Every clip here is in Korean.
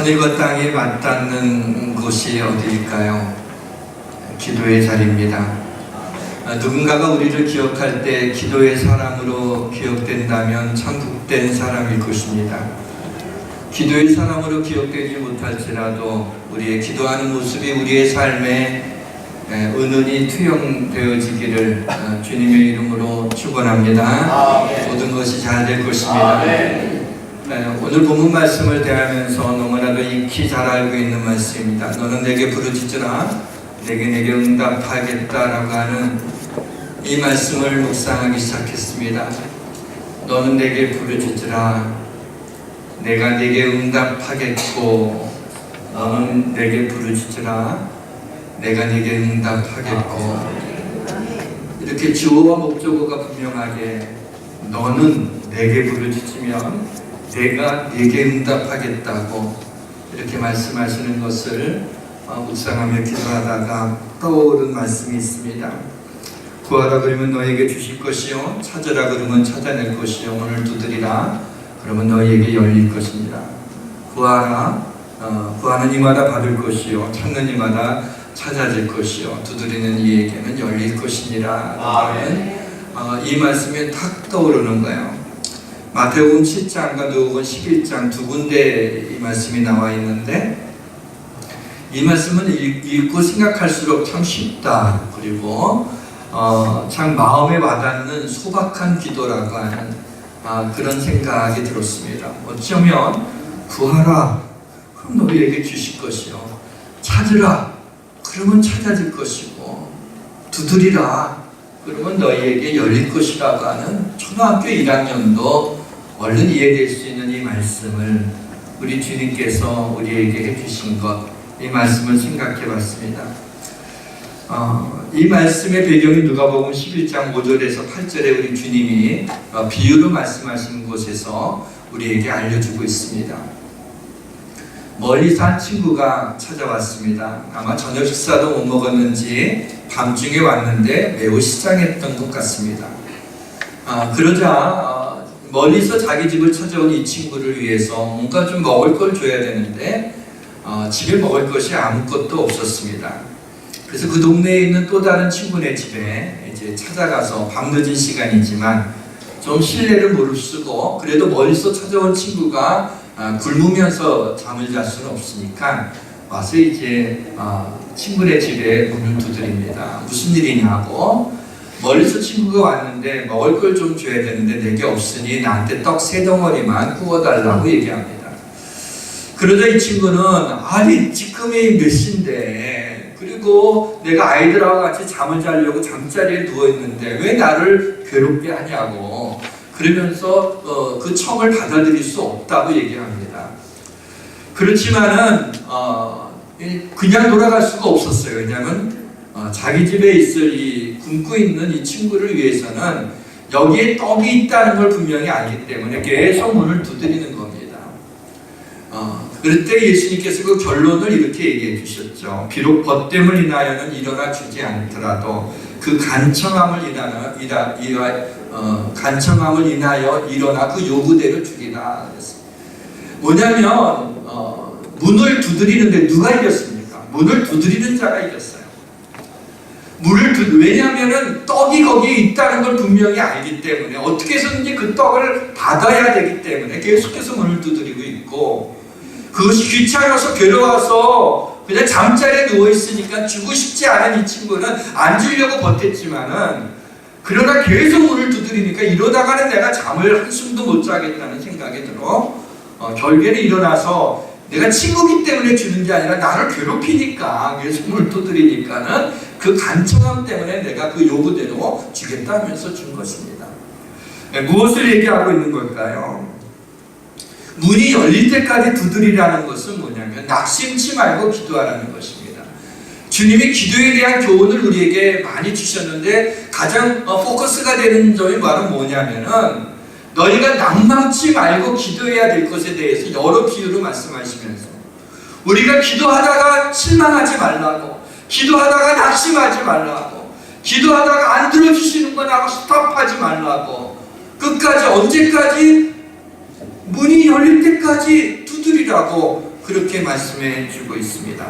하늘과 땅이 맞닿는 곳이 어디일까요? 기도의 자리입니다. 누군가가 우리를 기억할 때 기도의 사람으로 기억된다면 참 복된 사람일 것입니다. 기도의 사람으로 기억되지 못할지라도 우리의 기도하는 모습이 우리의 삶에 은은히 투영되어지기를 주님의 이름으로 축원합니다. 모든 것이 잘 될 것입니다. 오늘 본문 말씀을 대하면서 너무나도 익히 잘 알고 있는 말씀입니다. 너는 내게 부르짖으라 내게 응답하겠다라고 하는 이 말씀을 묵상하기 시작했습니다. 너는 내게 부르짖으라 내가 내게 응답하겠고, 너는 내게 부르짖으라 내가 내게 응답하겠고. 이렇게 주어와 목적어가 분명하게 너는 내게 부르짖으면 내가 내게 응답하겠다고 이렇게 말씀하시는 것을 묵상하며 기도하다가 떠오른 말씀이 있습니다. 구하라 그러면 너에게 주실 것이요 찾으라 그러면 찾아낼 것이요 오늘 두드리라 그러면 너희에게 열릴 것입니다. 구하는 이마다 받을 것이요 찾는 이마다 찾아질 것이요 두드리는 이에게는 열릴 것이니라. 이 말씀이 탁 떠오르는 거예요. 마태복음 7장과 누가복음 11장 두 군데 이 말씀이 나와 있는데, 이 말씀은 읽고 생각할수록 참 쉽다. 그리고 참 마음에 와닿는 소박한 기도라고 하는 그런 생각이 들었습니다. 어쩌면 구하라 그럼 너희에게 주실 것이요 찾으라 그러면 찾아질 것이고 두드리라 그러면 너희에게 열릴 것이라고 하는 초등학교 1학년도 얼른 이해될 수 있는 이 말씀을 우리 주님께서 우리에게 해주신 것, 이 말씀을 생각해 봤습니다. 이 말씀의 배경이 누가복음 11장 5절에서 8절에 우리 주님이 비유로 말씀하신 곳에서 우리에게 알려주고 있습니다. 멀리서 한 친구가 찾아왔습니다. 아마 저녁 식사도 못 먹었는지 밤중에 왔는데 매우 시장했던 것 같습니다. 그러자 멀리서 자기 집을 찾아온 이 친구를 위해서 뭔가 좀 먹을 걸 줘야 되는데 집에 먹을 것이 아무것도 없었습니다. 그래서 그 동네에 있는 또 다른 친구네 집에 이제 찾아가서 밤늦은 시간이지만 좀 실내를 무릅쓰고 그래도 멀리서 찾아온 친구가 굶으면서 잠을 잘 수는 없으니까 와서 이제 친구네 집에 문을 두드립니다. 무슨 일이냐고. 멀리서 친구가 왔는데 먹을 걸 좀 줘야 되는데 내게 없으니 나한테 떡 3덩어리만 구워달라고 얘기합니다. 그러자 이 친구는 아니 지금이 몇 시인데 그리고 내가 아이들하고 같이 잠을 자려고 잠자리에 누워있는데 왜 나를 괴롭게 하냐고 그러면서 그 청을 받아들일 수 없다고 얘기합니다. 그렇지만은 그냥 돌아갈 수가 없었어요. 왜냐하면 자기 집에 있을 이 굶고 있는 이 친구를 위해서는 여기에 떡이 있다는 걸 분명히 알기 때문에 계속 문을 두드리는 겁니다. 그럴 때 예수님께서 그 결론을 이렇게 얘기해 주셨죠. 비록 벗됨을 인하여는 일어나 주지 않더라도 그 간청함을 인하여 일어나 그 요구대로 주리라. 뭐냐면 문을 두드리는데 누가 이겼습니까? 문을 두드리는 자가 이겼어요. 왜냐하면 떡이 거기에 있다는 걸 분명히 알기 때문에 어떻게 해서든지 그 떡을 받아야 되기 때문에 계속해서 문을 두드리고 있고, 그것이 귀찮아서 괴로워서 그냥 잠자리에 누워있으니까 주고 싶지 않은 이 친구는 안 주려고 버텼지만은 그러나 계속 문을 두드리니까 이러다가는 내가 잠을 한숨도 못 자겠다는 생각이 들어 결국에는 일어나서 내가 친구기 때문에 주는 게 아니라 나를 괴롭히니까 계속 문을 두드리니까는 그 간청함 때문에 내가 그 요구대로 주겠다 하면서 준 것입니다. 무엇을 얘기하고 있는 걸까요? 문이 열릴 때까지 두드리라는 것은 뭐냐면 낙심치 말고 기도하라는 것입니다. 주님이 기도에 대한 교훈을 우리에게 많이 주셨는데 가장 포커스가 되는 점이 바로 뭐냐면은 너희가 낭망치 말고 기도해야 될 것에 대해서 여러 비유로 말씀하시면서 우리가 기도하다가 실망하지 말라고, 기도하다가 낙심하지 말라고, 기도하다가 안 들어주시는 건 하고 스톱하지 말라고, 끝까지 언제까지? 문이 열릴 때까지 두드리라고 그렇게 말씀해 주고 있습니다.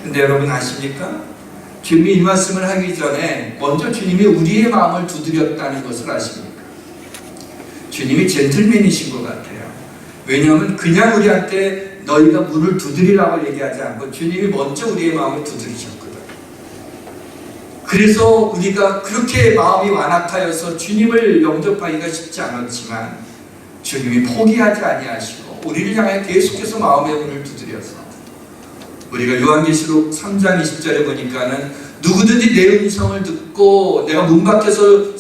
근데 여러분 아십니까? 주님이 이 말씀을 하기 전에 먼저 주님이 우리의 마음을 두드렸다는 것을 아십니까? 주님이 젠틀맨이신 것 같아요. 왜냐하면 그냥 우리한테 너희가 문을 두드리라고 얘기하지 않고 주님이 먼저 우리의 마음을 두드리셨거든. 그래서 우리가 그렇게 마음이 완악하여서 주님을 영접하기가 쉽지 않았지만 주님이 포기하지 아니하시고 우리를 향해 계속해서 마음의 문을 두드려서 우리가 요한계시록 3장 20절에 보니까는 누구든지 내 음성을 듣고 내가 문 밖에서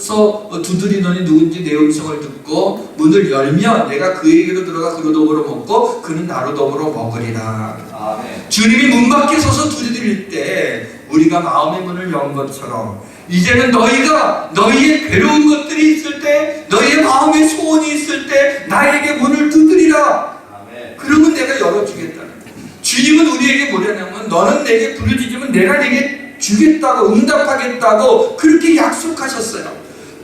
두드리노니 누구든지 내 음성을 듣고 문을 열면 내가 그에게로 들어가 그로 더불어 먹고 그는 나로 더불어 먹으리라. 아멘. 주님이 문 밖에 서서 두드릴 때 우리가 마음의 문을 연 것처럼 이제는 너희가 너희의 괴로운 것들이 있을 때 너희의 마음의 소원이 있을 때 나에게 문을 두드리라. 아멘. 그러면 내가 열어주겠다는 거예요. 주님은 우리에게 뭐냐면 너는 내게 부르짖으면 내가 내게 주겠다고 응답하겠다고 그렇게 약속하셨어요.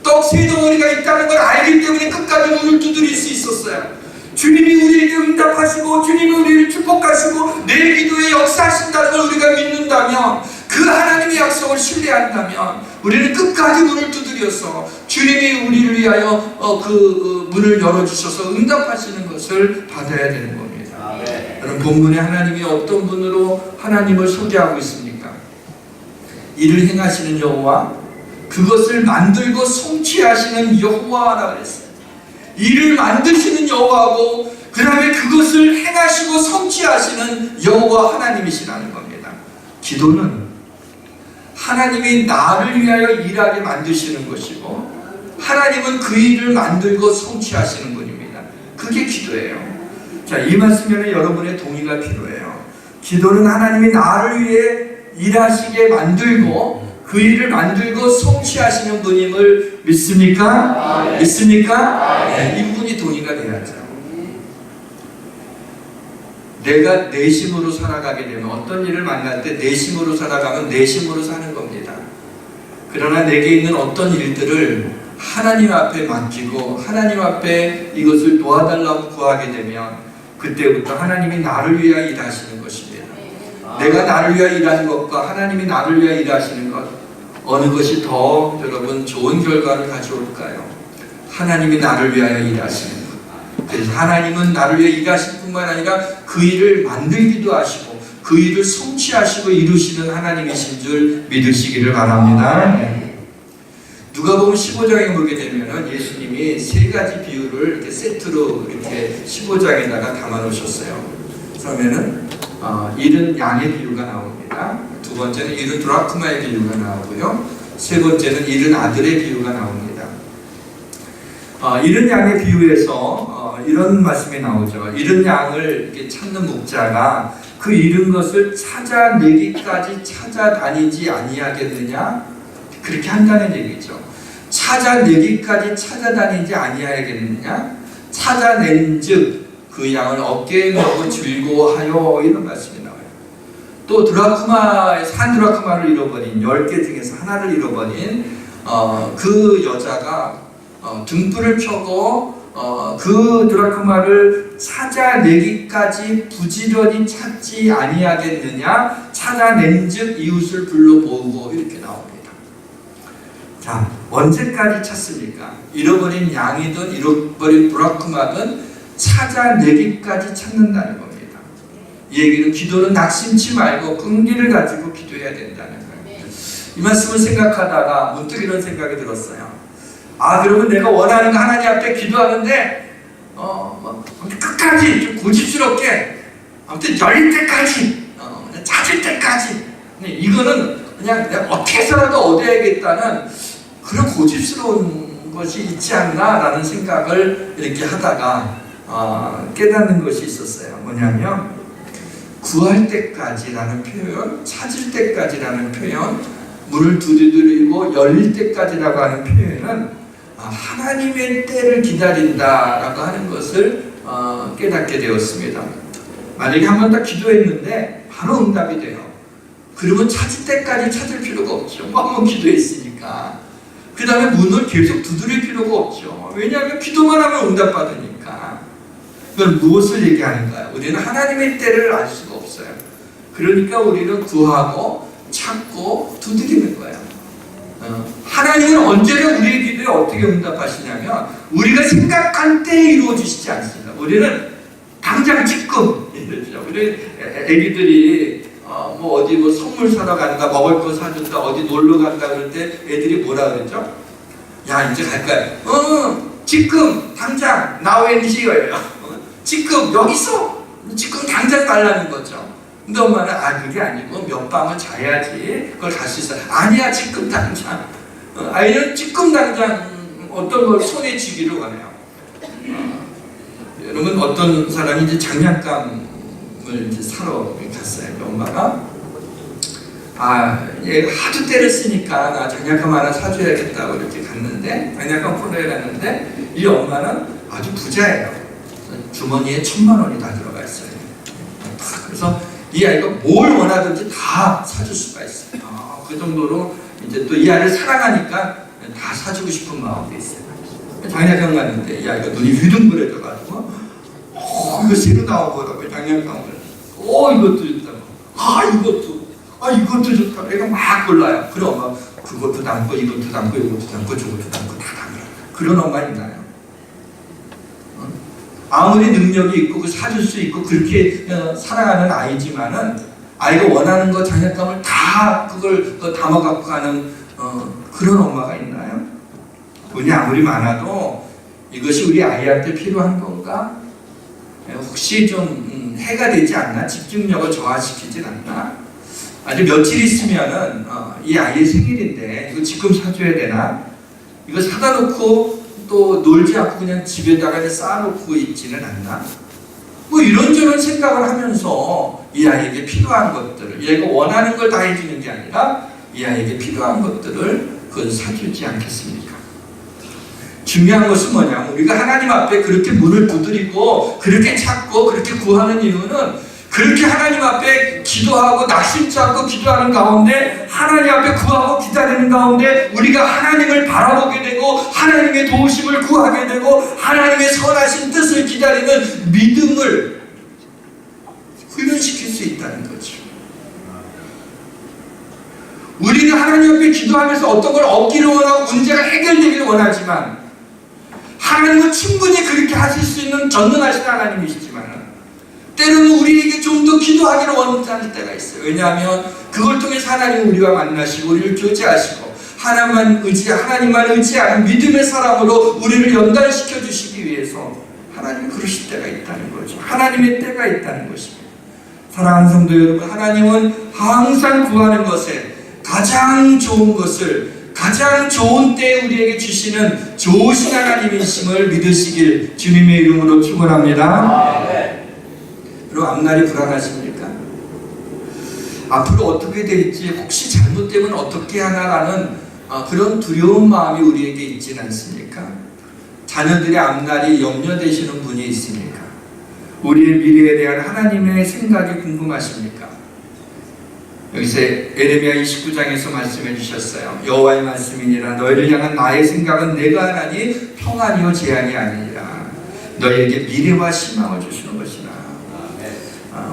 떡 세 덩어리가 있다는 걸 알기 때문에 끝까지 문을 두드릴 수 있었어요. 주님이 우리에게 응답하시고 주님이 우리를 축복하시고 내 기도에 역사하신다는 걸 우리가 믿는다면 그 하나님의 약속을 신뢰한다면 우리는 끝까지 문을 두드려서 주님이 우리를 위하여 그 문을 열어주셔서 응답하시는 것을 받아야 되는 겁니다. 아멘. 여러분 본문에 하나님이 어떤 분으로 하나님을 소개하고 있습니까? 이를 행하시는 여호와 그것을 만들고 성취하시는 여호와라고 그랬어요. 이를 만드시는 여호와고 그 다음에 그것을 행하시고 성취하시는 여호와 하나님이시라는 겁니다. 기도는 하나님이 나를 위하여 일하게 만드시는 것이고 하나님은 그 일을 만들고 성취하시는 분입니다. 그게 기도예요. 자, 이 말씀에는 여러분의 동의가 필요해요. 기도는 하나님이 나를 위해 일하시게 만들고 그 일을 만들고 성취하시는 분임을 믿습니까? 네. 믿습니까? 네. 이분이 동의가 돼야죠. 내가 내심으로 살아가게 되면 어떤 일을 만날 때 내심으로 살아가면 내심으로 사는 겁니다. 그러나 내게 있는 어떤 일들을 하나님 앞에 맡기고 하나님 앞에 이것을 도와달라고 구하게 되면 그때부터 하나님이 나를 위하여 일하시는 것입니다. 내가 나를 위하여 일하는 것과 하나님이 나를 위하여 일하시는 것 어느 것이 더 여러분 좋은 결과를 가져올까요? 하나님이 나를 위하여 일하시는 것. 그래서 하나님은 나를 위하여 일하실 뿐만 아니라 그 일을 만들기도 하시고 그 일을 성취하시고 이루시는 하나님이신 줄 믿으시기를 바랍니다. 누가복음 15장에 보게 되면 예수님이 세 가지 비유를 이렇게 세트로 이렇게 15장에다가 담아 놓으셨어요. 그러면은 잃은 양의 비유가 나옵니다. 두 번째는 잃은 드라크마의 비유가 나오고요. 세 번째는 잃은 아들의 비유가 나옵니다. 잃은 양의 비유에서 이런 말씀이 나오죠. 잃은 양을 이렇게 찾는 목자가 그 잃은 것을 찾아내기까지 찾아다니지 아니하겠느냐? 그렇게 한다는 얘기죠. 찾아내기까지 찾아다니지 아니하겠느냐? 찾아낸즉 그 양을 어깨에 메고 즐거워하여 이런 말씀이 나와요. 또 한 드라크마를 잃어버린 10개 중에서 하나를 잃어버린 그 여자가 등불을 켜고 그 드라크마를 찾아내기까지 부지런히 찾지 아니하겠느냐? 찾아낸즉 이웃을 불러 모으고 이렇게 나옵니다. 자, 언제까지 찾습니까? 잃어버린 양이든 잃어버린 드라크마든 찾아내기까지 찾는다는 겁니다. 이 얘기는 기도는 낙심치 말고 끈기를 가지고 기도해야 된다는 거예요. 이 말씀을 생각하다가 문득 이런 생각이 들었어요. 그러면 내가 원하는 거 하나님 앞에 기도하는데 끝까지 좀 고집스럽게 아무튼 열릴 때까지 찾을 때까지 이거는 그냥 내가 어떻게 해서라도 얻어야겠다는 그런 고집스러운 것이 있지 않나라는 생각을 이렇게 하다가 깨닫는 것이 있었어요. 뭐냐면 구할 때까지라는 표현, 찾을 때까지라는 표현, 문을 두드리고 열릴 때까지라고 하는 표현은 하나님의 때를 기다린다라고 하는 것을 깨닫게 되었습니다. 만약에 한 번 더 기도했는데 바로 응답이 돼요. 그러면 찾을 때까지 찾을 필요가 없죠. 한 번 기도했으니까. 그 다음에 문을 계속 두드릴 필요가 없죠. 왜냐하면 기도만 하면 응답받으니까. 그건 무엇을 얘기하는가요? 우리는 하나님의 때를 알 수가 없어요. 그러니까 우리는 구하고 찾고 두드리는 거예요. 하나님은 언제나 우리의 기도에 어떻게 응답하시냐면 우리가 생각한 때에 이루어지시지 않습니다. 우리는 당장 지금 이러죠. 우리 애기들이 뭐 어디 뭐 선물 사러 간다, 먹을 거 사준다, 어디 놀러 간다 그럴 때 애들이 뭐라 그러죠? 야 이제 갈 거야. 지금 당장 now and here예요. 지금 여기서 지금 당장 달라는 거죠. 근데 엄마는 그게 아니고 몇 밤을 자야지 그걸 갈 수 있어. 아니야 지금 당장. 아이는 지금 당장 어떤 걸 손에 쥐기를 원해요. 여러분 어떤 사람이 이제 장난감을 이제 사러 갔어요. 엄마가 얘 하도 때를 쓰니까 나 장난감 하나 사줘야겠다고 이렇게 갔는데 장난감 코너에 갔는데 이 엄마는 아주 부자예요. 주머니에 1,000만 원이 다 들어가 있어요. 그래서 이 아이가 뭘 원하든지 다 사줄 수가 있어요. 그 정도로 이제 또 이 아이를 사랑하니까 다 사주고 싶은 마음도 있어요. 장난감 갔는데 이 아이가 눈이 휘둥그레져가지고 이거 새로 나오더라고요. 장난감을. 이것도 좋다고. 이것도 좋다고. 애가 막 골라요. 그럼 엄마 그것도 담고 이것도 담고 이것도 담고 저것도 담고 다 담아요. 그런 엄마 있나요? 아무리 능력이 있고 그 사줄 수 있고 그렇게 사랑하는 아이지만은 아이가 원하는 거 장난감을 다 그걸 담아 갖고 가는 그런 엄마가 있나요? 돈이 아무리 많아도 이것이 우리 아이한테 필요한 건가? 혹시 좀 해가 되지 않나? 집중력을 저하시키진 않나? 아주 며칠 있으면은 이 아이의 생일인데 이거 지금 사줘야 되나? 이거 사다 놓고 또 놀지 않고 그냥 집에다가 쌓아놓고 있지는 않나? 뭐 이런저런 생각을 하면서 이 아이에게 필요한 것들을 얘가 원하는 걸 다 해주는 게 아니라 이 아이에게 필요한 것들을 그걸 사주지 않겠습니까? 중요한 것은 뭐냐면 우리가 하나님 앞에 그렇게 문을 두드리고 그렇게 찾고 그렇게 구하는 이유는 그렇게 하나님 앞에 기도하고 낙심치 않고 기도하는 가운데 하나님 앞에 구하고 기다리는 가운데 우리가 하나님을 바라보게 되고 하나님의 도우심을 구하게 되고 하나님의 선하신 뜻을 기다리는 믿음을 훈련시킬 수 있다는 거죠. 우리는 하나님 앞에 기도하면서 어떤 걸 얻기를 원하고 문제가 해결되기를 원하지만 하나님은 충분히 그렇게 하실 수 있는 전능하신 하나님이시지만 때로는 우리에게 좀 더 기도하기를 원하는 때가 있어요. 왜냐하면 그걸 통해서 하나님은 우리와 만나시고 우리를 교제하시고 하나님만 의지하는 믿음의 사람으로 우리를 연단시켜 주시기 위해서 하나님은 그러실 때가 있다는 거죠. 하나님의 때가 있다는 것입니다. 사랑하는 성도 여러분, 하나님은 항상 구하는 것에 가장 좋은 것을 가장 좋은 때에 우리에게 주시는 좋으신 하나님이심을 믿으시길 주님의 이름으로 축원합니다. 여러분 앞날이 불안하십니까? 앞으로 어떻게 될지 혹시 잘못되면 어떻게 하나라는 그런 두려운 마음이 우리에게 있지는 않습니까? 자녀들의 앞날이 염려되시는 분이 있습니까? 우리의 미래에 대한 하나님의 생각이 궁금하십니까? 여기서 에레미야 29장에서 말씀해 주셨어요. 여호와의 말씀이니라 너희를 향한 나의 생각은 내가 하나니 평안이요 재앙이 아니니라 너희에게 미래와 희망을 주시는 것이라.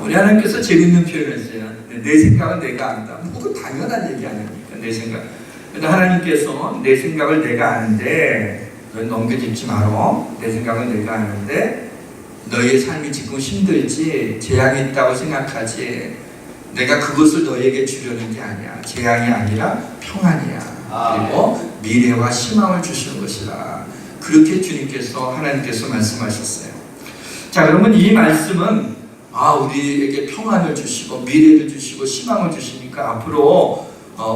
우리 하나님께서 재밌는 표현을 했어요. 내 생각은 내가 안다. 뭐 당연한 얘기 아닙니까? 내 생각. 근데 하나님께서 내 생각을 내가 아는데 넌 넘겨짚지 마라. 내 생각은 내가 아는데 너희의 삶이 지금 힘들지 재앙이 있다고 생각하지 내가 그것을 너희에게 주려는 게 아니야. 재앙이 아니라 평안이야. 그리고 미래와 희망을 주시는 것이라. 그렇게 주님께서 하나님께서 말씀하셨어요. 자, 그러면 이 말씀은 우리에게 평안을 주시고 미래를 주시고 희망을 주시니까 앞으로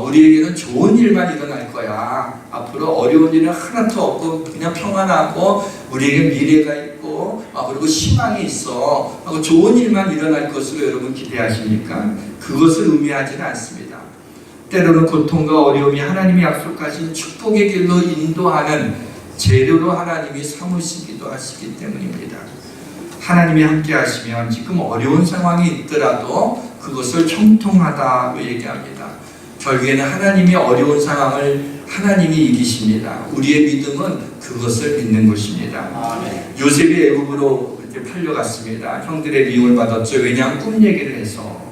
우리에게는 좋은 일만 일어날 거야. 앞으로 어려운 일은 하나도 없고 그냥 평안하고 우리에게 미래가 있고 그리고 희망이 있어 하고 좋은 일만 일어날 것으로 여러분 기대하십니까? 그것을 의미하지는 않습니다. 때로는 고통과 어려움이 하나님이 약속하신 축복의 길로 인도하는 재료로 하나님이 삼으시기도 하시기 때문입니다. 하나님이 함께 하시면 지금 어려운 상황이 있더라도 그것을 형통하다고 얘기합니다. 결국에는 하나님이 어려운 상황을 하나님이 이기십니다. 우리의 믿음은 그것을 믿는 것입니다. 요셉이 애굽으로 이렇게 팔려갔습니다. 형들의 미움을 받았죠. 왜냐하면 꿈 얘기를 해서.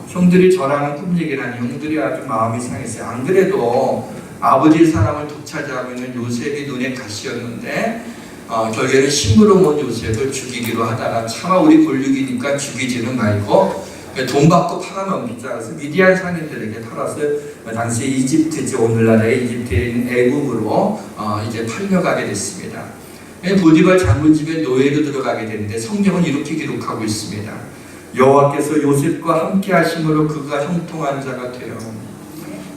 형들이 저라는 꿈 얘기를 하니 형들이 아주 마음이 상했어요. 안 그래도 아버지의 사랑을 독차지하고 있는 요셉이 눈에 가시였는데 결국에는 심부름 온 요셉을 죽이기로 하다가 차마 우리 권력이니까 죽이지는 말고 돈 받고 팔아넘기자. 그래서 미디안 상인들에게 팔아서 당시 이집트지, 오늘날의 이집트인 애국으로 이제 팔려가게 됐습니다. 보디발 장군집에 노예로 들어가게 되는데 성경은 이렇게 기록하고 있습니다. 여호와께서 요셉과 함께 하심으로 그가 형통한 자가 되어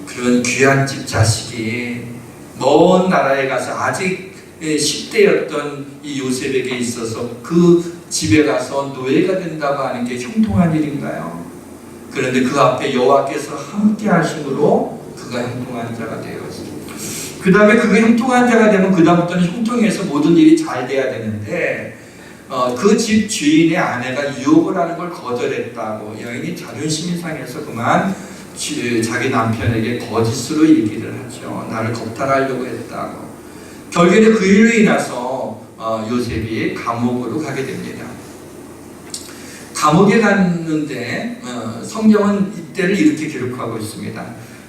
그런 귀한 집 자식이 먼 나라에 가서 아직 10대였던 이 요셉에게 있어서 그 집에 가서 노예가 된다고 하는 게 형통한 일인가요? 그런데 그 앞에 여호와께서 함께 하심으로 그가 형통한 자가 되었습니다. 그 다음에 그가 형통한 자가 되면 그 다음부터는 형통해서 모든 일이 잘 돼야 되는데 그 집 주인의 아내가 유혹을 하는 걸 거절했다고 여인이 자존심이 상해서 그만 자기 남편에게 거짓으로 얘기를 하죠. 나를 겁탈하려고 했다고. 결국에는 그 일로 인해서 요셉이 감옥으로 가게 됩니다. 감옥에 갔는데 성경은 이때를 이렇게 기록하고 있습니다.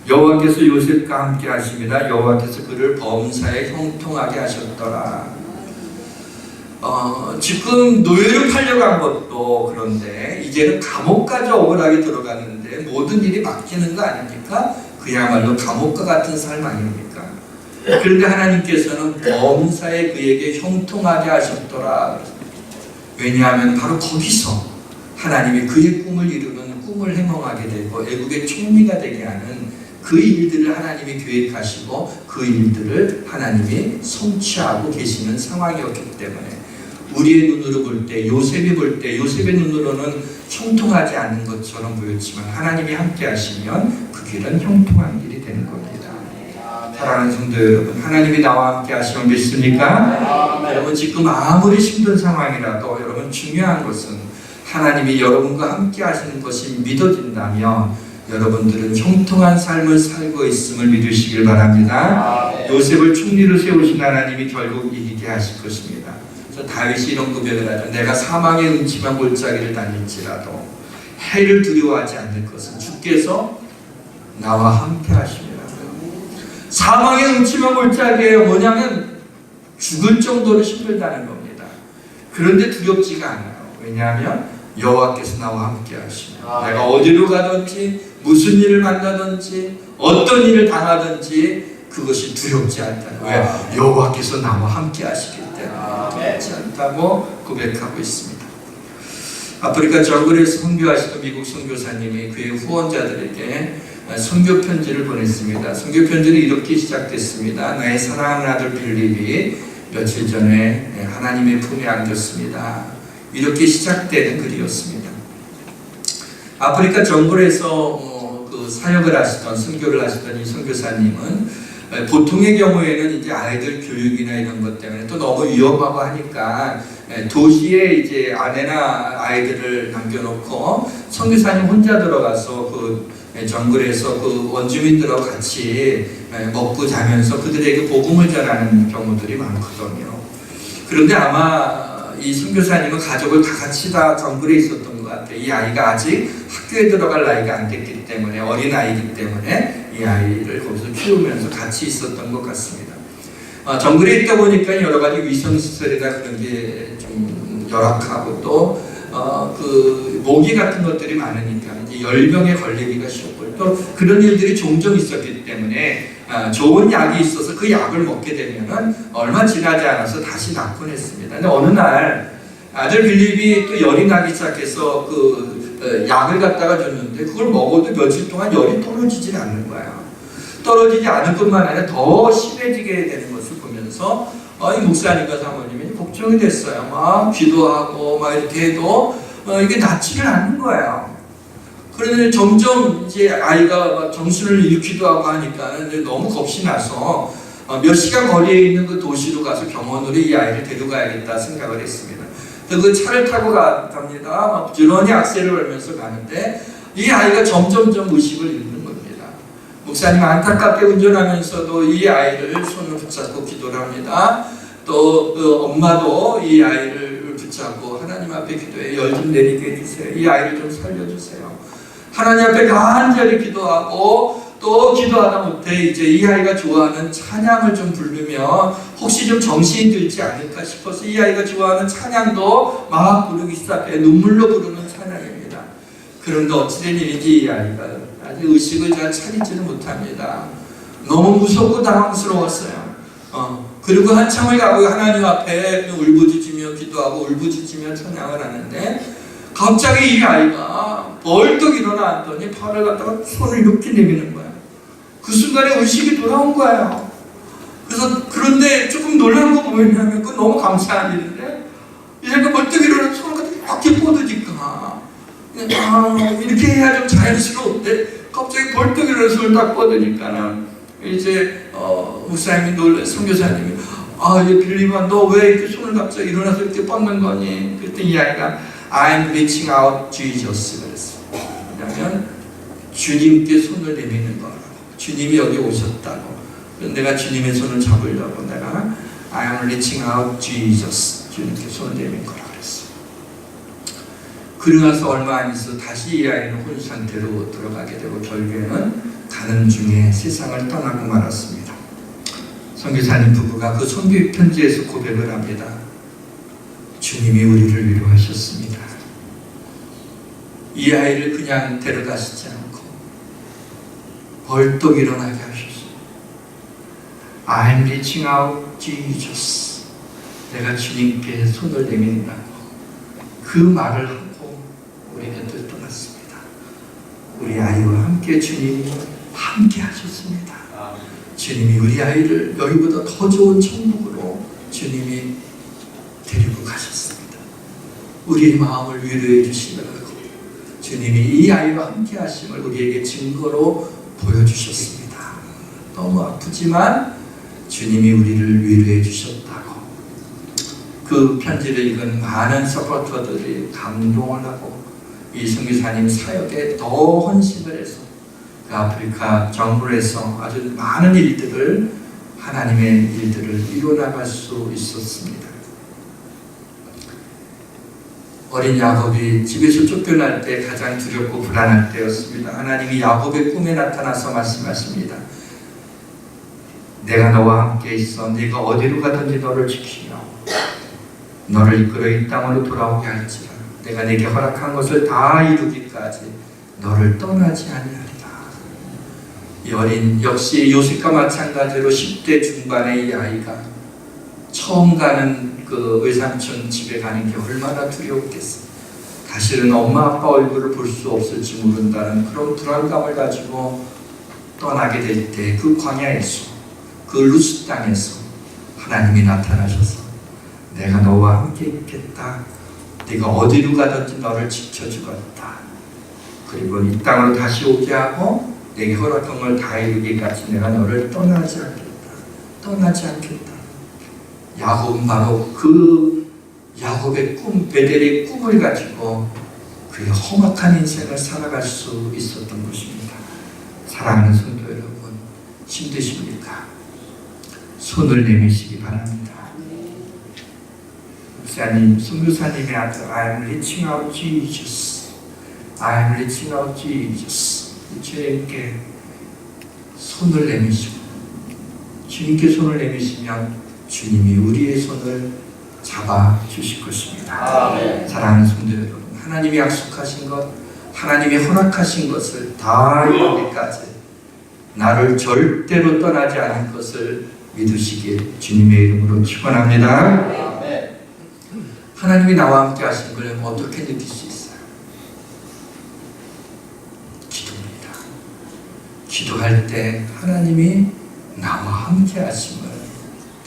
여호와께서 요셉과 함께 하십니다. 여호와께서 그를 범사에 형통하게 하셨더라. 지금 노예로 팔려간 것도 그런데 이제는 감옥까지 억울하게 들어가는데 모든 일이 맡기는 거 아닙니까? 그야말로 감옥과 같은 삶 아닙니까? 그런데 하나님께서는 범사에 그에게 형통하게 하셨더라. 왜냐하면 바로 거기서 하나님이 그의 꿈을 이루는 꿈을 해몽하게 되고 애국의 총리가 되게 하는 그 일들을 하나님이 계획하시고 그 일들을 하나님이 성취하고 계시는 상황이었기 때문에 우리의 눈으로 볼 때, 요셉이 볼 때 요셉의 눈으로는 형통하지 않는 것처럼 보였지만 하나님이 함께 하시면 그 길은 형통한 길이 되는 겁니다. 사랑하는 성도 여러분, 하나님이 나와 함께 하시면 믿습니까? 여러분 지금 아무리 힘든 상황이라도 여러분 중요한 것은 하나님이 여러분과 함께 하시는 것이 믿어진다면 여러분들은 형통한 삶을 살고 있음을 믿으시길 바랍니다. 요셉을 총리로 세우신 하나님이 결국 이기게 하실 것입니다. 그래서 다윗이 이런 고백을 하죠. 내가 사망의 음침한 골짜기를 다닐지라도 해를 두려워하지 않을 것은 주께서 나와 함께 하십니다. 사망의 음침한 골짜기에 뭐냐면 죽을 정도로 힘들다는 겁니다. 그런데 두렵지가 않아요. 왜냐하면 여호와께서 나와 함께 하시며 내가 어디로 가든지 무슨 일을 만나든지 어떤 일을 당하든지 그것이 두렵지 않다. 왜? 여호와께서 나와 함께 하시기 때문에 두렵지 않다고 고백하고 있습니다. 아프리카 정글에서 선교하시던 미국 선교사님이 그의 후원자들에게 선교 편지를 보냈습니다. 선교 편지는 이렇게 시작됐습니다. 나의 사랑하는 아들 필립이 며칠 전에 하나님의 품에 안겼습니다. 이렇게 시작되는 글이었습니다. 아프리카 정글에서 그 사역을 하시던 선교를 하시던 이 선교사님은 보통의 경우에는 이제 아이들 교육이나 이런 것 때문에 또 너무 위험하고 하니까 도시에 이제 아내나 아이들을 남겨놓고 선교사님 혼자 들어가서 그 정글에서 그 원주민들하고 같이 먹고 자면서 그들에게 복음을 전하는 경우들이 많거든요. 그런데 아마 이 선교사님은 가족을 다 같이 다 정글에 있었던 것 같아요. 이 아이가 아직 학교에 들어갈 나이가 안 됐기 때문에 어린 아이이기 때문에 이 아이를 거기서 키우면서 같이 있었던 것 같습니다. 정글에 있다 보니까 여러 가지 위생시설이나 그런 게 좀 열악하고 또 그 모기 같은 것들이 많으니까 이제 열병에 걸리기가 쉽고 또 그런 일들이 종종 있었기 때문에 좋은 약이 있어서 그 약을 먹게 되면은 얼마 지나지 않아서 다시 낫곤 했습니다. 근데 어느 날 아들 빌립이 또 열이 나기 시작해서 그 약을 갖다가 줬는데 그걸 먹어도 며칠 동안 열이 떨어지질 않는 거야. 떨어지지 않을 뿐만 아니라 더 심해지게 되는 것을 보면서 이 목사님과 사모님이 걱정이 됐어요. 막 기도하고 막 이렇게 해도 이게 낫지를 않는 거예요. 그런데 점점 이제 아이가 막 정신을 잃기도 하고 하니까 이제 너무 겁이 나서 몇 시간 거리에 있는 그 도시로 가서 병원으로 이 아이를 데려가야겠다 생각을 했습니다. 그래서 그 차를 타고 갑니다. 막 부지런히 악셀을 걸면서 가는데 이 아이가 점점점 의식을 잃는 겁니다. 목사님 안타깝게 운전하면서도 이 아이를 손을 붙잡고 기도를 합니다. 또 그 엄마도 이 아이를 붙잡고 하나님 앞에 기도해 열 좀 내리게 해주세요. 이 아이를 좀 살려주세요. 하나님 앞에 간절히 기도하고 또 기도하다 못해 이제 이 아이가 좋아하는 찬양을 좀 부르면 혹시 좀 정신이 들지 않을까 싶어서 이 아이가 좋아하는 찬양도 막 부르기 시작해. 눈물로 부르는 찬양입니다. 그런데 어찌된 일인지 이 아이가 아직 의식을 잘 차리지는 못합니다. 너무 무섭고 당황스러웠어요. 그리고 한참을 가고 하나님 앞에 울부짖으며 기도하고 울부짖으며 찬양을 하는데 갑자기 이 아이가 벌떡 일어나더니 팔을 갖다가 손을 이렇게 내미는 거야. 그 순간에 의식이 돌아온 거예요. 그래서 그런데 조금 놀란 거 뭐였냐면 그건 너무 감사한 일인데 얘가 벌떡 일어나서 손을 갖다가 이렇게 뻗으니까 이렇게 해야 좀 자연스러운데 갑자기 벌떡 일어나서 손을 딱 뻗으니까는 이제 목사님이 선교사님이 얘 빌리만 너 왜 이렇게 손을 갑자기 일어나서 이렇게 뻗는 거니? 그랬더니 이 아이가 I'm reaching out Jesus 그랬어. 왜냐면 주님께 손을 내미는 거라고. 주님이 여기 오셨다고. 내가 주님의 손을 잡으려고 내가 I'm reaching out Jesus 주님께 손을 내민 거라고 그랬어. 그러고 나서 얼마 안 있어 다시 이 아이는 혼 상태로 들어가게 되고 결국에는 가는 중에 세상을 떠나고 말았습니다. 선교사님 부부가 그 선교 편지에서 고백을 합니다. 주님이 우리를 위로하셨습니다. 이 아이를 그냥 데려가시지 않고 벌떡 일어나게 하셨어요. I'm reaching out Jesus. 내가 주님께 손을 내민다고 그 말을 하고 우리 곁을 떠났습니다. 우리 아이와 함께 주님이 함께 하셨습니다. 주님이 우리 아이를 여기보다 더 좋은 천국으로 주님이 데리고 가셨습니다. 우리의 마음을 위로해 주시라고 주님이 이 아이와 함께 하심을 우리에게 증거로 보여주셨습니다. 너무 아프지만 주님이 우리를 위로해 주셨다고. 그 편지를 읽은 많은 서포터들이 감동을 하고 이 선교사님 사역에 더 헌신을 해서 그 아프리카 정글에서 아주 많은 일들을 하나님의 일들을 이루어나갈 수 있었습니다. 어린 야곱이 집에서 쫓겨날 때 가장 두렵고 불안할 때였습니다. 하나님이 야곱의 꿈에 나타나서 말씀하십니다. 내가 너와 함께 있어 네가 어디로 가든지 너를 지키며 너를 이끌어 이 땅으로 돌아오게 할지라 내가 네게 허락한 것을 다 이루기까지 너를 떠나지 아니하리라. 이 어린 역시 요셉과 마찬가지로 10대 중반의 이 아이가 처음 가는 그 외삼촌 집에 가는 게 얼마나 두려웠겠어. 다시는 엄마 아빠 얼굴을 볼 수 없을지 모른다는 그런 불안감을 가지고 떠나게 될 때 그 광야에서 그 루스 땅에서 하나님이 나타나셔서 내가 너와 함께 있겠다. 네가 어디로 가든지 너를 지켜주겠다. 그리고 이 땅으로 다시 오게 하고 내게 허락한 걸 다 이루기까지 내가 너를 떠나지 않겠다. 떠나지 않겠다. 야곱은 바로 그 야곱의 꿈, 베델의 꿈을 가지고 그의 험악한 인생을 살아갈 수 있었던 것입니다. 사랑하는 성도 여러분, 힘드십니까? 손을 내미시기 바랍니다. 목사님, 선교사님의 아들 I'm reaching out Jesus. I'm reaching out Jesus. 주님께 손을 내미시고 주님께 손을 내미시면 주님이 우리의 손을 잡아 주실 것입니다. 아멘. 사랑하는 성도 여러분, 하나님이 약속하신 것, 하나님이 허락하신 것을 다 이루기까지 나를 절대로 떠나지 않을 것을 믿으시길 주님의 이름으로 축원합니다. 아멘. 하나님이 나와 함께 하신 걸 어떻게 느낄 수 있어요? 기도입니다. 기도할 때 하나님이 나와 함께 하심을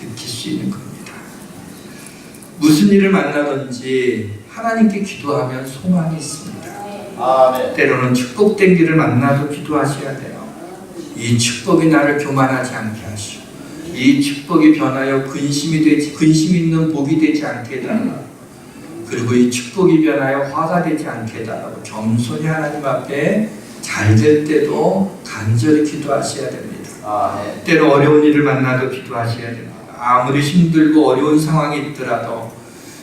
느낄 수 있는 겁니다. 무슨 일을 만나든지 하나님께 기도하면 소망이 있습니다. 아멘. 때로는 축복된 길을 만나도 기도하셔야 돼요. 이 축복이 나를 교만하지 않게 하시오. 이 축복이 변하여 근심 있는 복이 되지 않게 해달라고. 그리고 이 축복이 변하여 화가 되지 않게 해달라고 겸손히 하나님 앞에 잘 될 때도 간절히 기도하셔야 됩니다. 네. 때로 어려운 일을 만나도 기도하셔야 됩니다. 아무리 힘들고 어려운 상황이 있더라도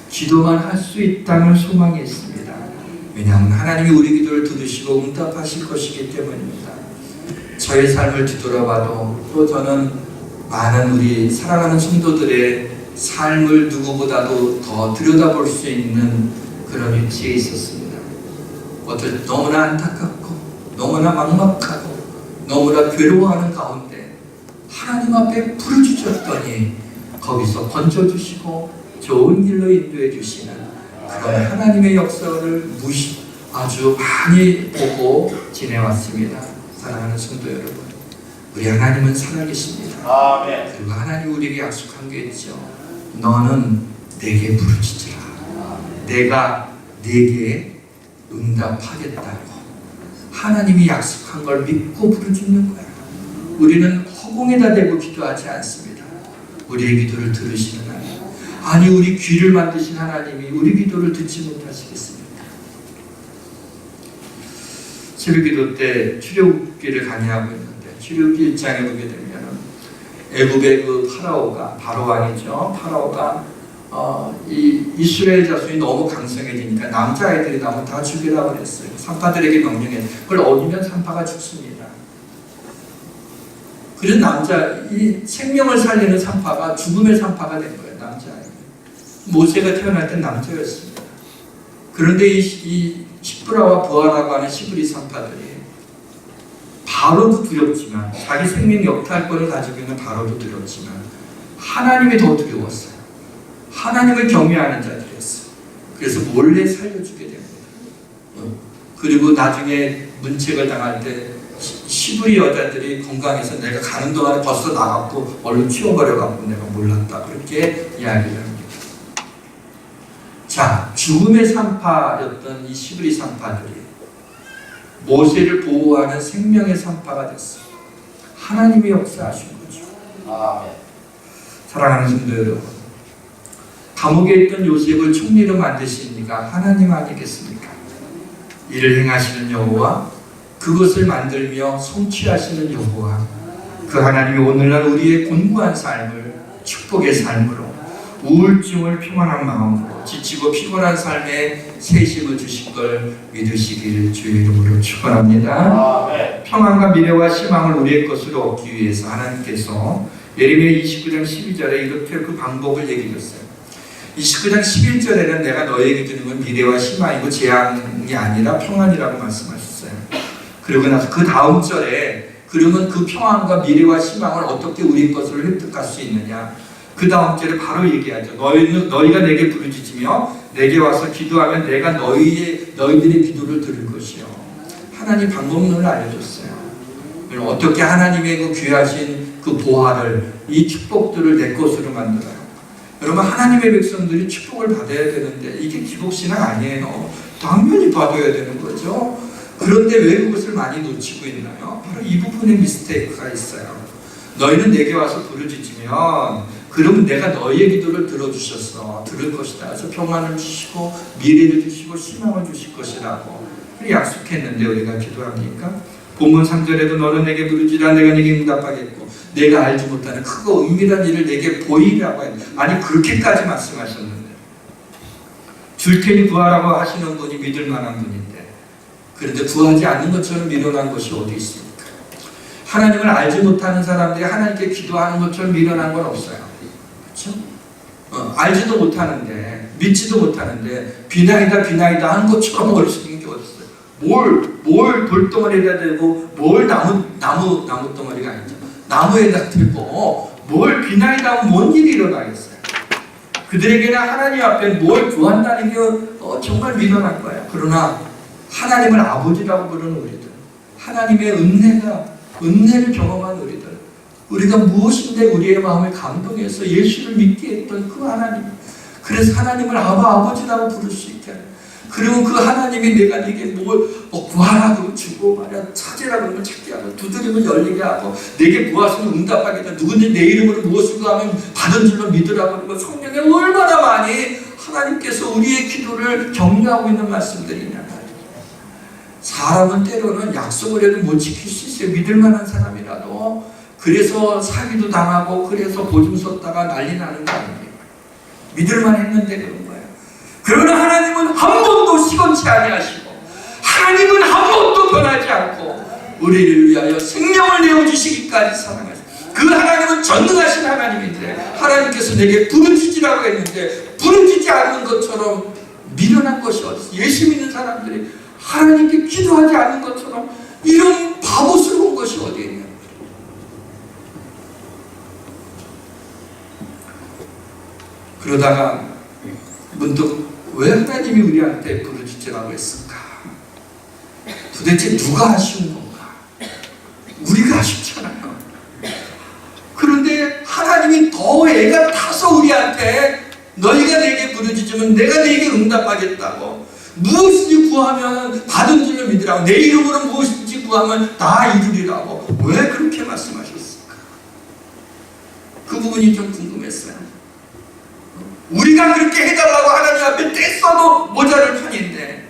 기도만 할 수 있다는 소망이 있습니다. 왜냐하면 하나님이 우리 기도를 들으시고 응답하실 것이기 때문입니다. 저의 삶을 뒤돌아봐도 또 저는 많은 우리 사랑하는 성도들의 삶을 누구보다도 더 들여다볼 수 있는 그런 위치에 있었습니다. 어떨 너무나 안타깝고 너무나 막막하고 너무나 괴로워하는 가운데 하나님 앞에 부르짖었더니 거기서 건져주시고 좋은 길로 인도해 주시는 그런 하나님의 역사를 아주 많이 보고 지내왔습니다. 사랑하는 성도 여러분, 우리 하나님은 살아계십니다. 아멘. 그리고 하나님 우리에게 약속한 게 있죠. 너는 내게 부르짖으라. 내가 내게 응답하겠다고. 하나님이 약속한 걸 믿고 부르짖는 거야. 우리는 허공에다 대고 기도하지 않습니다. 우리의 기도를 들으시는 하나님. 아니 우리 귀를 만드신 하나님이 우리 기도를 듣지 못하시겠습니까? 새벽기도 때 출애굽기를 강의하고 있는데 출애굽기 1장에 보게 되면 애굽의 그 파라오가 바로왕이죠. 파라오가 이 이스라엘 자손이 너무 강성해지니까 남자아이들이 나면 다 죽이라고 그랬어요. 산파들에게 명령했어요. 그걸 어기면 산파가 죽습니다. 그래서 이 생명을 살리는 산파가 죽음의 산파가 된 거예요. 남자아이. 모세가 태어날 땐 남자였습니다. 그런데 이 시브라와 부하라고 하는 시브리 산파들이 바로도 두렵지만 자기 생명 역탈권을 가지고 있는 바로도 두렵지만 하나님이 더 두려웠어요. 하나님을 경외하는 자들이었어요. 그래서 몰래 살려주게 됩니다. 그리고 나중에 문책을 당할 때 시브리 여자들이 건강해서 내가 가는 동안에 벌써 나갔고 얼른 치워버려갖고 내가 몰랐다. 그렇게 이야기를 합니다. 자, 죽음의 산파였던 이 시브리 산파들이 모세를 보호하는 생명의 산파가 됐어요. 하나님이 역사하신 거죠. 아멘. 사랑하는 성도 여러분, 감옥에 있던 요셉을 총리로 만드신 이가 하나님 아니겠습니까? 이를 행하시는 여호와, 그것을 만들며 성취하시는 여호와, 그 하나님이 오늘날 우리의 곤고한 삶을 축복의 삶으로, 우울증을 평안한 마음으로, 지치고 피곤한 삶에 새 힘을 주실 걸 믿으시기를 주의 이름으로 축원합니다. 평안과 미래와 희망을 우리의 것으로 얻기 위해서 하나님께서 예레미야 29장 12절에 이렇게 그 방법을 얘기해 줬어요. 29장 11절에는 내가 너에게 주는 건 미래와 희망이고 재앙이 아니라 평안이라고 말씀하셨어요. 그리고 나서 그 다음 절에 그러면 그 평안과 미래와 희망을 어떻게 우리 것으로 획득할 수 있느냐, 그 다음 절에 바로 얘기하죠. 너희가 내게 부르짖으며 내게 와서 기도하면 내가 너희들의 기도를 들을 것이요. 하나님 방법론을 알려줬어요. 어떻게 하나님의 그 귀하신 그 보화를, 이 축복들을 내 것으로 만들어요. 여러분, 하나님의 백성들이 축복을 받아야 되는데 이게 기복신앙 아니에요. 당연히 받아야 되는 거죠. 그런데 왜 그것을 많이 놓치고 있나요? 바로 이 부분에 미스테이크가 있어요. 너희는 내게 와서 부르짖으면 그러면 내가 너희의 기도를 들어주셨어. 들을 것이다. 그래서 평안을 주시고 미래를 주시고 희망을 주실 것이라고 약속했는데 우리가 기도합니까? 본문 3절에도 너는 내게 부르짖으라 내가 내게 응답하겠고 내가 알지 못하는 크고 은밀한 일을 내게 보이라고 했는데, 아니 그렇게까지 말씀하셨는데 줄 테니 구하라고 하시는 분이 믿을 만한 분인데, 그런데 구하지 않는 것처럼 밀어난 것이 어디 있습니까? 하나님을 알지 못하는 사람들이 하나님께 기도하는 것처럼 밀어난 건 없어요. 그렇죠? 알지도 못하는데 믿지도 못하는데 비나이다 하는 것처럼 어릴 수 있는 게 어딨어요? 뭘 돌덩어리에다 대고 뭘 나무 덩어리가 아니죠. 나무에다 대고 뭘 비나이다 하면 뭔 일이 일어나겠어요? 그들에게는 하나님 앞에 뭘 구한다는 게 정말 미련한 거예요. 그러나 하나님을 아버지라고 부르는 우리들, 하나님의 은혜를 경험한 우리가 무엇인데 우리의 마음을 감동해서 예수를 믿게 했던 그 하나님, 그래서 하나님을 아버지라고 부를 수 있게 하는, 그리고 그 하나님이 내가 네게 뭘 구하라고 주고 말이야, 찾으라 그러면 찾게 하고 두드리면 열리게 하고 내게 구하시면 응답하겠다, 누구든지 내 이름으로 무엇을 구하면 받은 줄로 믿으라고 그러고, 성령에 얼마나 많이 하나님께서 우리의 기도를 격려하고 있는 말씀들이냐. 사람은 때로는 약속을 해도 못 지킬 수 있어요. 믿을 만한 사람이라도. 그래서 사기도 당하고 그래서 보증 섰다가 난리 나는 거 아니에요. 믿을만 했는데 그런 거예요. 그러나 하나님은 한 번도 시건치 아니하시고 하나님은 한 번도 변하지 않고 우리를 위하여 생명을 내어주시기까지 사랑하시고 그 하나님은 전능하신 하나님인데 하나님께서 내게 부르짖으라고 했는데 부르짖지 않는 것처럼 미련한 것이 어디서 예수 믿는 사람들이 하나님께 기도하지 않는 것처럼 이런 바보스러운 것이 어디에 있냐. 그러다가 문득 왜 하나님이 우리한테 부르짖으라고 했을까? 도대체 누가 아쉬운 건가? 우리가 아쉽잖아요. 그런데 하나님이 더 애가 타서 우리한테 너희가 내게 부르짖으면 내가 내게 응답하겠다고, 무엇이든지 구하면 받은 줄로 믿으라고, 내 이름으로 무엇이든지 구하면 다 이루리라고 왜 그렇게 말씀하셨을까? 그 부분이 좀 궁금했어요. 우리가 그렇게 해달라고 하나님 앞에 떼써도 모자랄 판인데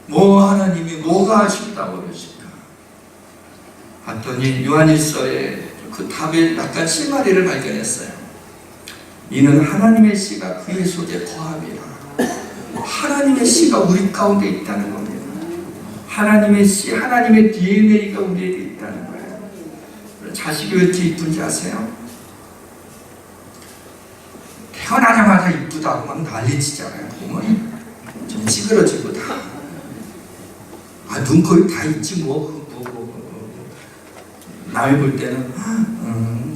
뭐 하나님이 뭐가 아쉽다고 그러실까? 봤더니 요한일서에 그 답에 약간 실마리를 발견했어요. 이는 하나님의 씨가 그의 속에 거함이라. 하나님의 씨가 우리 가운데 있다는 겁니다. 하나님의 씨, 하나님의 DNA가 우리에게 있다는 거예요. 자식이 왜 이렇게 이쁜지 아세요? 태어나자마자 이쁘다고 막 난리치잖아요. 보면 좀 찌그러지고 다. 눈 거의 다 있지 뭐. 남이 볼 때는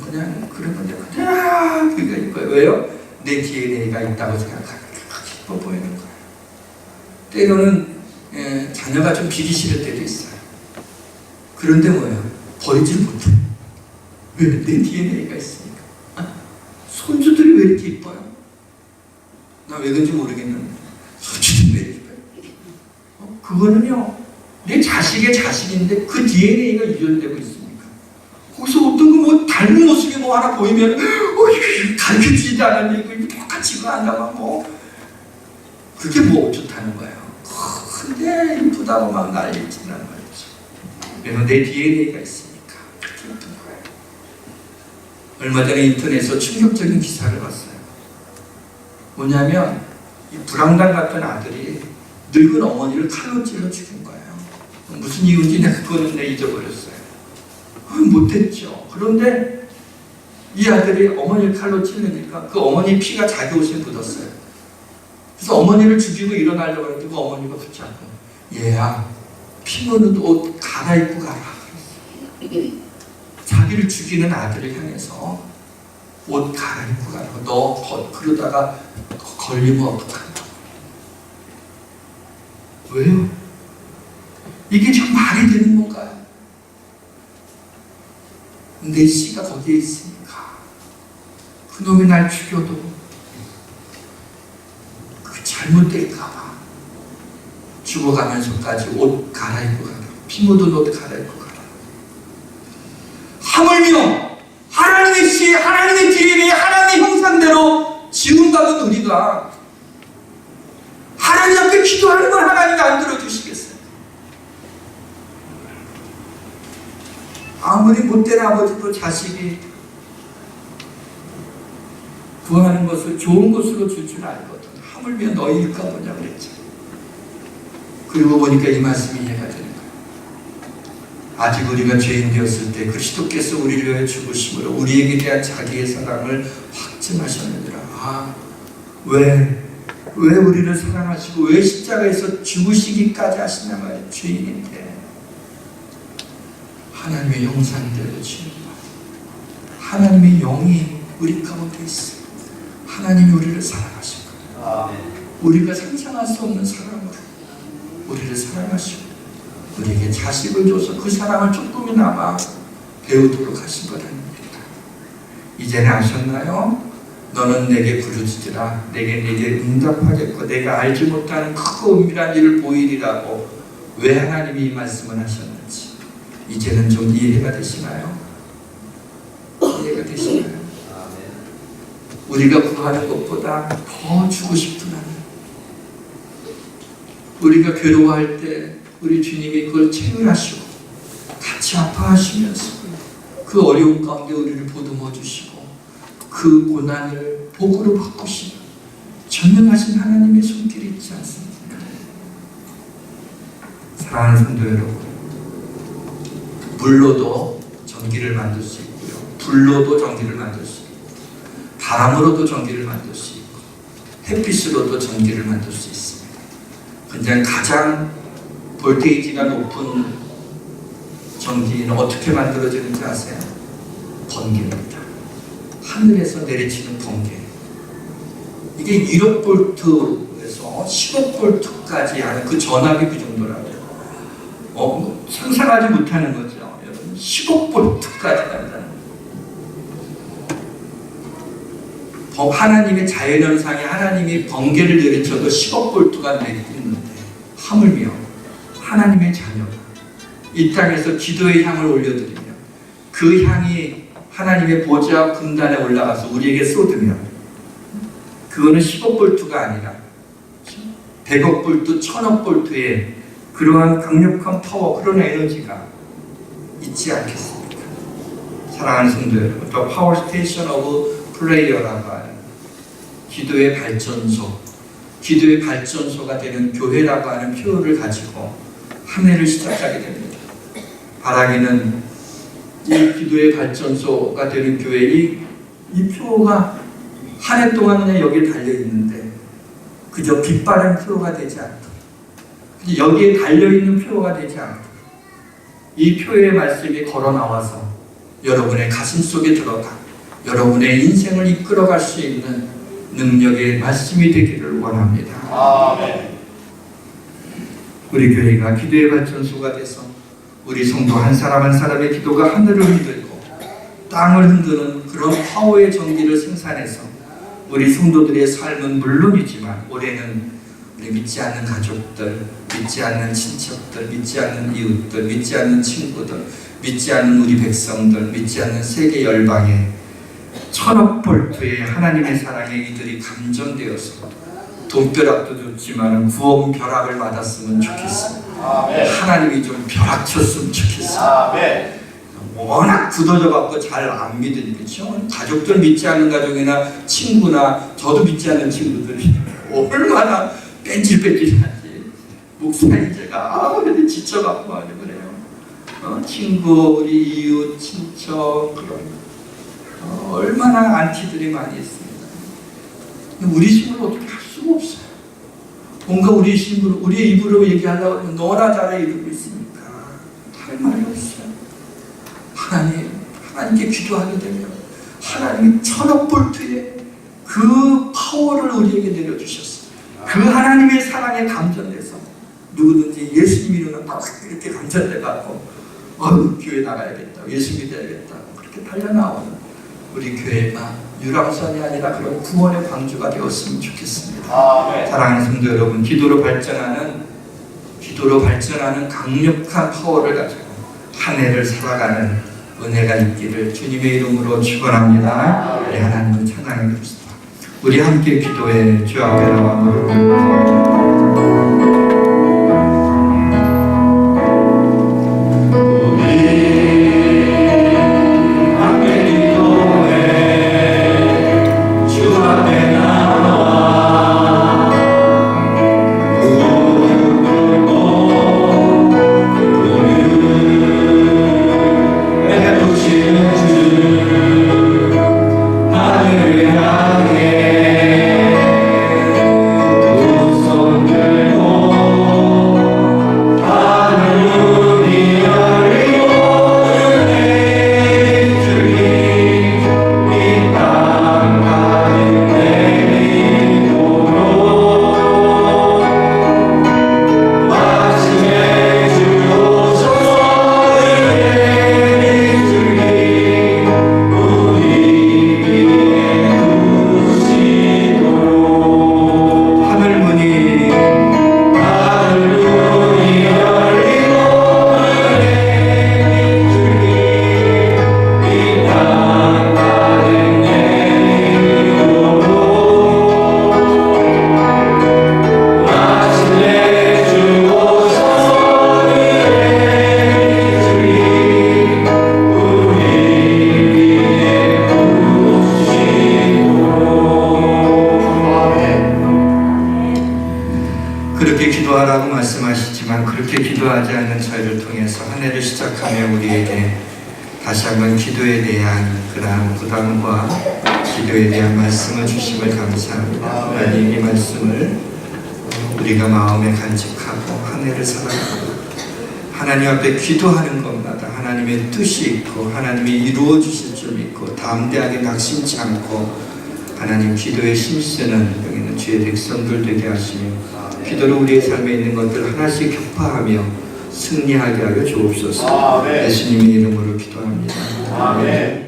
그냥 그런 건데 그냥 그게 이뻐요. 왜요? 내 DNA가 있다고 생각하니까 이뻐 보이는 거예요. 때로는 자녀가 좀 비기 싫을 때도 있어요. 그런데 뭐예요? 버리질 못해. 왜? 내 DNA가 있으니까. 손주들이 왜 이렇게 이뻐요? 나 왜 그런지 모르겠는데 손주들이 왜 이렇게 이뻐요? 그거는요, 내 자식의 자식인데 그 DNA가 유전되고 있습니까? 거기서 어떤 거 뭐 닮은 모습이 뭐 하나 보이면 가르쳐주지도 않았는데 이거 똑같이 이거 한다고 뭐 그게 뭐 어쩌다는 거예요. 근데 이쁘다고 막 난리치는 말이죠. 왜냐면 내 DNA가 있으니까 그렇게 이쁜 거예요. 얼마 전에 인터넷에서 충격적인 기사를 봤어요. 뭐냐면 이 불황단 같은 아들이 늙은 어머니를 칼로 찔러 죽인 거예요. 무슨 이유인지 내가 그거는 잊어버렸어요. 못했죠. 그런데 이 아들이 어머니를 칼로 찔르니까 그 어머니 피가 자기 옷에 묻었어요. 그래서 어머니를 죽이고 일어나려고 했는데 그 어머니가 붙잡고, 얘야, 피 묻은 옷 갈아입고 가라. 자기를 죽이는 아들을 향해서 옷 갈아입고 가라고. 너 그러다가 걸리면 어떡한다고. 왜요? 이게 좀 말이 되는 건가요? 내 씨가 거기에 있으니까 그놈이 날 죽여도 그 잘못될까봐 죽어가면서까지 옷 갈아입고 가라. 피 묻은 옷 갈아입고 가라. 하물며 하나님의 씨, 하나님의 DNA, 하나님의 형상대로 지음받은 우리가 하나님 앞에 기도하는 걸 하나님이 안 들어주시겠어요? 아무리 못된 아버지도 자식이 구하는 것을 좋은 것으로 줄 줄 알거든. 하물며 너희일까 보냐 그랬죠. 그리고 보니까 이 말씀이 이해가 되는 거예요. 아직 우리가 죄인 되었을 때 그리스도께서 우리를 위해 죽으심으로 우리에게 대한 자기의 사랑을 확증하셨느니라. 왜 우리를 사랑하시고 왜 십자가에서 죽으시기까지 하시냐 말이에요. 죄인인데 하나님의 형상대로 지음받고 하나님의 영이 우리 가운데 있어요. 하나님이 우리를 사랑하신 거예요. 우리가 상상할 수 없는 사랑으로 우리를 사랑하시고 우리에게 자식을 줘서 그 사랑을 조금이나마 배우도록 하신 것 아닙니까? 이제는 아셨나요? 너는 내게 부르짖으라. 내게 응답하겠고 내가 알지 못하는 크고 은밀한 일을 보이리라고 왜 하나님이 이 말씀을 하셨는지 이제는 좀 이해가 되시나요? 이해가 되시나요? 우리가 구하는 것보다 더 주고 싶은 하나님, 우리가 괴로워할 때 우리 주님이 그걸 체휼하시고 같이 아파하시면서 그 어려운 가운데 우리를 보듬어 주시고 그 고난을 복으로 바꾸시는 전능하신 하나님의 손길이 있지 않습니까? 사랑하는 성도 여러분, 물로도 전기를 만들 수 있고요, 불로도 전기를 만들 수 있고, 바람으로도 전기를 만들 수 있고, 햇빛으로도 전기를 만들 수 있습니다. 근데 가장 볼테이지가 높은 전기는 어떻게 만들어지는지 아세요? 번개입니다. 하늘에서 내리치는 번개. 이게 1억 볼트에서 10억 볼트까지 하는 그 전압이 그 정도라고요. 상상하지 못하는 거죠. 여러분, 10억 볼트까지 간다는 거예요. 하나님의 자연현상에 하나님이 번개를 내리쳐도 10억 볼트가 내리는데, 하물며 하나님의 자녀가 이 땅에서 기도의 향을 올려드리며 그 향이 하나님의 보좌 군단에 올라가서 우리에게 쏟으며, 그거는 10억 볼트가 아니라 100억 볼트, 1000억 볼트의 그러한 강력한 파워, 그런 에너지가 있지 않겠습니까? 사랑하는 성도 여러분, 또 파워 스테이션 오브 플레이어라고 하는 기도의 발전소, 기도의 발전소가 되는 교회라고 하는 표어를 가지고 한 해를 시작하게 됩니다. 바라기는 이 기도의 발전소가 되는 교회, 이 표어가 한 해 동안 그냥 여기에 달려있는데 그저 빛바랜 표어가 되지 않고, 여기에 달려있는 표어가 되지 않고, 이 표의 말씀이 걸어 나와서 여러분의 가슴 속에 들어가 여러분의 인생을 이끌어갈 수 있는 능력의 말씀이 되기를 원합니다. 아멘. 우리 교회가 기도의 발전소가 돼서 우리 성도 한 사람 한 사람의 기도가 하늘을 흔들고 땅을 흔드는 그런 파워의 전기를 생산해서 우리 성도들의 삶은 물론이지만 올해는 우리 믿지 않는 가족들, 믿지 않는 친척들, 믿지 않는 이웃들, 믿지 않는 친구들, 믿지 않는 우리 백성들, 믿지 않는 세계 열방에 1000억 볼트의 하나님의 사랑에 이들이 감전되어서 돈벼락도 좋지만 구원 벼락을 받았으면 좋겠습니다. 아멘. 하나님이 좀 벼락쳤으면 좋겠습니다. 아멘. 워낙 굳어져 갖고 잘 안 믿으니까, 가족들 믿지 않는 가족이나 친구나 저도 믿지 않는 친구들이 얼마나 뺀질뺀질하지. 목사님 제가 그래도 지쳐갖고 아주 그래요. 친구, 우리 이웃, 친척, 그런 얼마나 안티들이 많이 있습니다. 우리 힘으로 어떻게 할 수가 없어요. 뭔가 우리 힘으로, 우리의 입으로 얘기하려고 하면 너나 잘해 이러고 있으니까 할 말이 없어요. 하나님께 기도하게 되면 하나님이 1000억 볼트의 그 파워를 우리에게 내려주셨어요. 그 하나님의 사랑에 감전돼서 누구든지 예수님 이름으로 막 이렇게 감전돼갖고 교회 나가야겠다, 예수 믿어야겠다, 그렇게 달려나오는 우리 교회가 유람선이 아니라 그런 구원의 방주가 되었으면 좋겠습니다. 사랑하는 성도 여러분, 기도로 발전하는 강력한 파워를 가지고 한 해를 살아가는 은혜가 있기를 주님의 이름으로 축원합니다. 우리 하나님을 찬양해 줍시다. 우리 함께 기도해 주 앞에 나와 무릎을 꿇고 하늘을 향해 두 손 들고 기도하지 않는 저희를 통해서 한 해를 시작하며 우리에게 다시 한번 기도에 대한 그러한 부담과 기도에 대한 말씀을 주심을 감사합니다. 하나님 이 말씀을 우리가 마음에 간직하고 한 해를 살아가고 하나님 앞에 기도하는 것마다 하나님의 뜻이 있고 하나님이 이루어 주실 줄 믿고 담대하게 낙심치 않고 하나님 기도에 힘쓰는 여기 있는 주의 백성들 되게 하시며 기도로 우리의 삶에 있는 것들을 하나씩 격파하며 승리하게 하여 주옵소서. 예수님의 이름으로 기도합니다. 아멘.